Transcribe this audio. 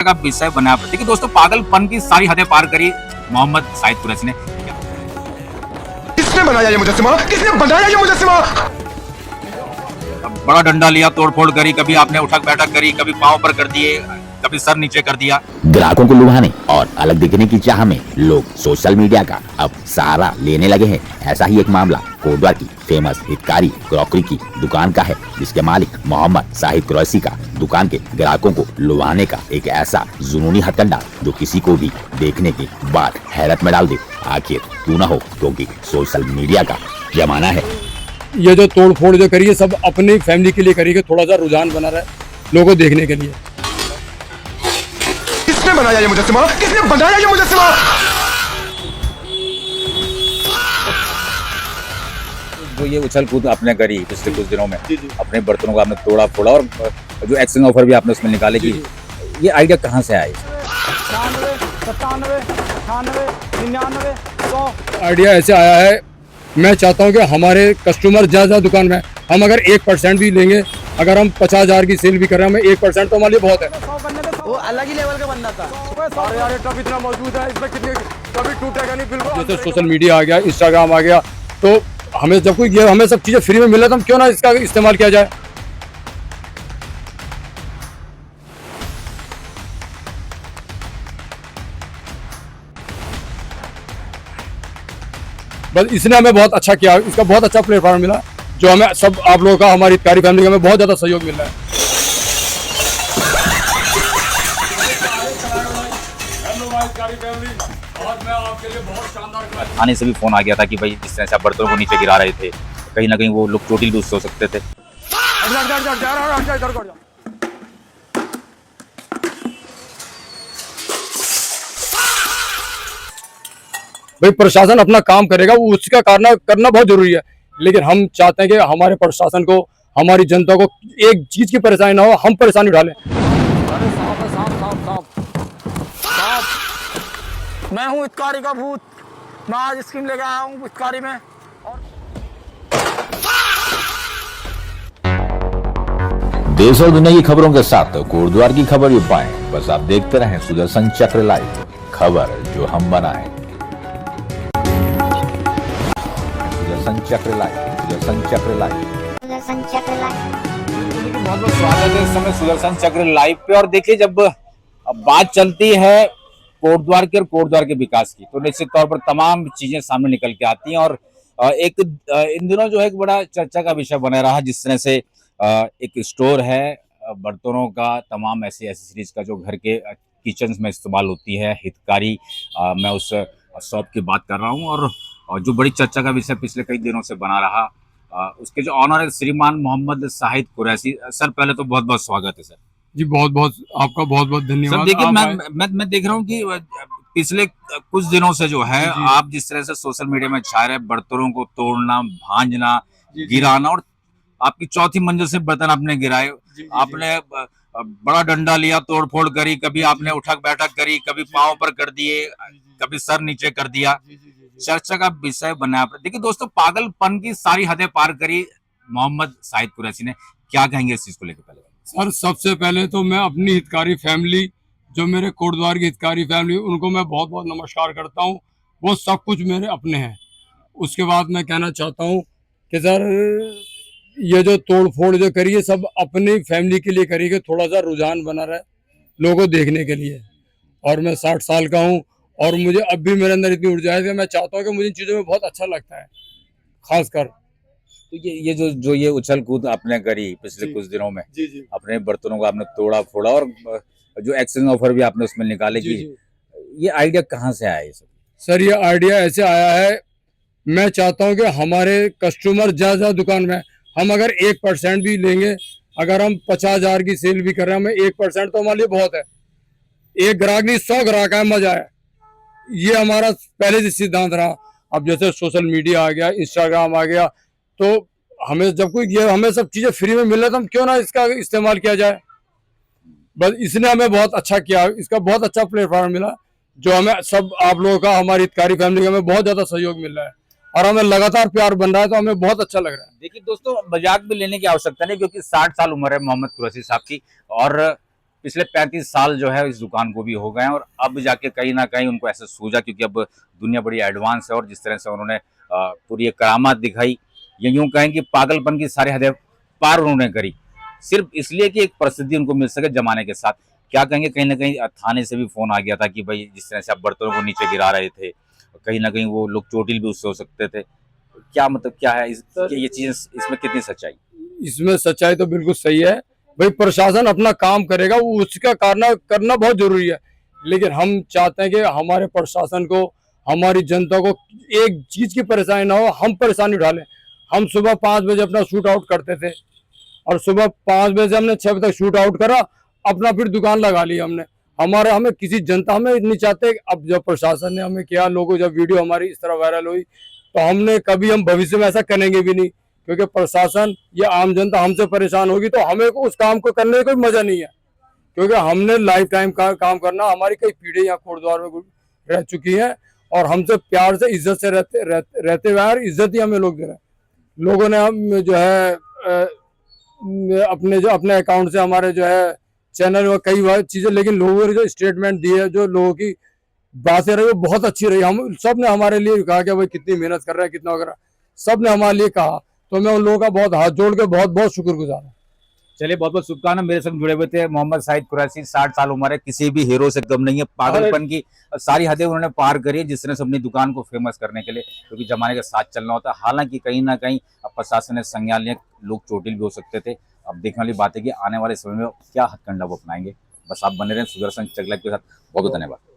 का विषय बना। देखिए दोस्तों, पागलपन की सारी हदें पार करी मोहम्मद शाहिद कुरैशी ने। किसने बनाया ये मुजस्सिमा? किसने बनाया ये मुजस्सिमा? बड़ा डंडा लिया, तोड़फोड़ करी, कभी आपने उठक बैठक करी, कभी पांव पर कर दिए, कभी सर नीचे कर दिया। ग्राहकों को लुभाने और अलग दिखने की चाह में लोग सोशल मीडिया का अब सहारा लेने लगे हैं। ऐसा ही एक मामला कोटद्वार की फेमस हितकारी क्रॉकरी की दुकान का है, जिसके मालिक मोहम्मद शाहिद कुरैशी का दुकान के ग्राहकों को लुभाने का एक ऐसा जुनूनी हथकंडा जो किसी को भी देखने के बाद हैरत में डाल दे। आखिर क्यों न हो, क्योंकि सोशल मीडिया का जमाना है। ये जो तोड़ फोड़ जो करिए सब अपनी फैमिली के लिए करिए, थोड़ा सा रुझान बना रहा है लोगों देखने के लिए। किसने बनाया ये मुजस्सिमा? किसने बनाया ये मुजस्सिमा? जो ये उछल कूद आपने करी पिछले कुछ दिनों में, अपने बर्तनों को आपने तोड़ा फोड़ा और जो एक्सचेंज ऑफर भी आपने उसमें निकाले की, ये आइडिया कहाँ से आया? 96, 97, 98, 99, 100। आइडिया ऐसे आया है, मैं चाहता हूँ कि हमारे कस्टमर ज़्यादा दुकान में, हम अगर 1% भी लेंगे, अगर हम 50,000 की सेल भी कर रहे हैं, हमें 1% तो हमारे लिए बहुत है। 100 करने दे, वो अलग ही लेवल का बंदा था। अरे यार, टब इतना मौजूद है, इसमें कितने कभी टूटेगा नहीं बिल्कुल। जैसे सोशल मीडिया आ गया, इंस्टाग्राम आ गया, तो हमें जब कोई ये हमें सब चीज़ें फ्री में मिला तो हम क्यों ना इसका इस्तेमाल किया जाए। बस इसने हमें बहुत अच्छा किया, इसका बहुत अच्छा प्लेटफॉर्म मिला, जो हमें सब आप लोगों का, हमारी हितकारी फैमिली का हमें बहुत ज़्यादा सहयोग मिल रहा है। थाने से भी फोन आ गया था कि भाई जिस तरह से आप बर्तनों को नीचे गिरा रहे थे, कहीं ना कहीं वो लोग चोटिल भी हो सकते थे। भाई प्रशासन अपना काम करेगा, वो उसका करना बहुत जरूरी है, लेकिन हम चाहते हैं कि हमारे प्रशासन को, हमारी जनता को एक चीज की परेशानी ना हो, हम परेशानी उठा लें। मैं हूँ हितकारी का भूत, मैं आज स्कीम लेके आया हूँ हितकारी में। देश और दुनिया की खबरों के साथ कोटद्वार की खबर भी पाएं, बस आप देखते रहें सुदर्शन चक्र लाइव, खबर जो हम बनाएं। सुदर्शन चक्र लाइव, सुदर्शन चक्र लाइव, सुदर्शन चक्र लाइव। बहुत बहुत स्वागत है इस समय सुदर्शन चक्र लाइव पे। और देखिए, जब बात चलती है कोटद्वार के और कोटद्वार के विकास की, तो निश्चित तौर पर तमाम चीजें सामने निकल के आती हैं। और एक इन दिनों जो है एक बड़ा चर्चा का विषय बना रहा, जिस तरह से एक स्टोर है बर्तनों का, तमाम ऐसी एसेसरीज का जो घर के किचन में इस्तेमाल होती है, हितकारी। मैं उस शॉप की बात कर रहा हूँ, और जो बड़ी चर्चा का विषय पिछले कई दिनों से बना रहा, उसके जो ऑनर है श्रीमान मोहम्मद शाहिद कुरैशी। सर पहले तो बहुत बहुत स्वागत है सर। जी बहुत बहुत आपका बहुत बहुत धन्यवाद। सर देखिए, मैं देख रहा हूँ कि पिछले कुछ दिनों से जो है आप जिस तरह से सोशल मीडिया में छा रहे हैं, बर्तनों को तोड़ना, भांजना, गिराना, और आपकी चौथी मंजिल से बर्तन आपने गिराए, आपने बड़ा डंडा लिया, तोड़फोड़ करी, कभी आपने उठक बैठक करी, कभी पांव पर कर दिए, कभी सर नीचे कर दिया, चर्चा का विषय बना। देखिए दोस्तों, पागलपन की सारी हदें पार करी मोहम्मद शाहिद कुरैशी ने। क्या कहेंगे इस चीज को लेकर? पहले सर सबसे पहले तो मैं अपनी हितकारी फैमिली, जो मेरे कोटद्वार की हितकारी फैमिली, उनको मैं बहुत बहुत नमस्कार करता हूँ। वो सब कुछ मेरे अपने हैं। उसके बाद मैं कहना चाहता हूँ कि सर ये जो तोड़ फोड़ जो करिए सब अपनी फैमिली के लिए करिए, थोड़ा सा रुझान बना रहा है लोगों देखने के लिए। और मैं 60 साल का हूँ, और मुझे अब भी मेरे अंदर इतनी ऊर्जा है कि मैं चाहता हूँ कि मुझे इन चीज़ों में बहुत अच्छा लगता है, खासकर। तो ये जो ये उछल कूद आपने करी पिछले कुछ दिनों में, अपने बर्तनों को आपने तोड़ा फोड़ा और जो एक्सचेंज ऑफर भी आपने उसमें निकाले की, ये आइडिया कहाँ से आया? ये सब सर ये आइडिया ऐसे आया है, मैं चाहता हूँ कि हमारे कस्टमर ज़्यादा दुकान में, हम अगर 1% भी लेंगे, अगर हम 50,000 की सेल भी कर रहे हैं, हमें 1% तो हमारे लिए बहुत है। एक ग्राहक नहीं 100 ग्राहक है, मजा है। ये हमारा पहले से सिद्धांत रहा। अब जैसे सोशल मीडिया आ गया, इंस्टाग्राम आ गया, तो हमें जब कोई ये हमें सब चीज़ें फ्री में मिल रहा तो हम क्यों ना इसका इस्तेमाल किया जाए। बस इसने हमें बहुत अच्छा किया, इसका बहुत अच्छा प्लेटफॉर्म मिला, जो हमें सब आप लोगों का, हमारी हितकारी फैमिली का हमें बहुत ज़्यादा सहयोग मिल रहा है, और हमें लगातार प्यार बन रहा है, तो हमें बहुत अच्छा लग रहा है। देखिए दोस्तों, मजाक भी लेने की आवश्यकता नहीं, क्योंकि 60 साल उम्र है मोहम्मद कुरैशी साहब की, और पिछले 35 साल जो है इस दुकान को भी हो गए हैं, और अब जाके कहीं ना कहीं उनको ऐसे सूझा, क्योंकि अब दुनिया बड़ी एडवांस है, और जिस तरह से उन्होंने पूरी एक करामात दिखाई, ये यूं कहें कि पागलपन की सारी हदें पार उन्होंने करी, सिर्फ इसलिए कि एक प्रसिद्धि उनको मिल सके जमाने के साथ। क्या कहेंगे, कहीं ना कहीं थाने से भी फोन आ गया था कि भाई जिस तरह से आप बर्तनों को नीचे गिरा रहे थे, कहीं ना कहीं वो लोग चोटिल भी उससे हो सकते थे। क्या मतलब क्या है ये चीजें, इसमें कितनी सच्चाई? इसमें सच्चाई तो बिल्कुल सही है भाई, प्रशासन अपना काम करेगा, वो उसका करना बहुत जरूरी है, लेकिन हम चाहते हैं कि हमारे प्रशासन को, हमारी जनता को एक चीज की परेशानी ना हो, हम परेशानी उठा लें। हम सुबह 5 बजे अपना शूट आउट करते थे, और सुबह 5 बजे से हमने 6 बजे तक शूट आउट करा, अपना फिर दुकान लगा ली हमने। हमें किसी जनता हमें नहीं चाहते। अब जब प्रशासन ने हमें किया, लोगों जब वीडियो हमारी इस तरह वायरल हुई, तो हमने कभी हम भविष्य में ऐसा करेंगे भी नहीं, क्योंकि प्रशासन या आम जनता हमसे परेशान होगी तो हमें उस काम को करने का कोई मजा नहीं है, क्योंकि हमने लाइफ टाइम काम करना, हमारी कई पीढ़ी यहाँ कोटद्वार में रह चुकी है, और हमसे प्यार से इज्जत से रहते हुए, और इज्जत ही हमें लोग दे रहे हैं। लोगों ने हम जो है अपने अकाउंट से हमारे जो है चैनल में कई बार चीजें, लेकिन लोगों ने जो स्टेटमेंट दी है, जो लोगों की बातें रही, वो बहुत अच्छी रही। हम सब ने हमारे लिए कहा कि भाई कितनी मेहनत कर रहे हैं, कितना वगैरह सब ने हमारे लिए कहा, तो मैं उन लोगों का बहुत हाथ जोड़ के बहुत बहुत शुक्रगुजार हूँ। चलिए, बहुत बहुत शुभकामना। मेरे संग जुड़े हुए थे मोहम्मद शाहिद कुरैशी, 60 साल उम्र है, किसी भी हीरो से कम नहीं है, पागलपन की सारी हदें उन्होंने पार करी है, जिस तरह से अपनी दुकान को फेमस करने के लिए, क्योंकि जमाने के साथ चलना होता है। हालांकि कहीं ना कहीं अब प्रशासन ने संज्ञान लिया, लोग चोटिल भी हो सकते थे। अब देखने वाली बात है कि आने वाले समय में क्या हथकंडा वो अपनाएंगे। बस आप बने रहें सुदर्शन चगला के साथ। बहुत बहुत धन्यवाद।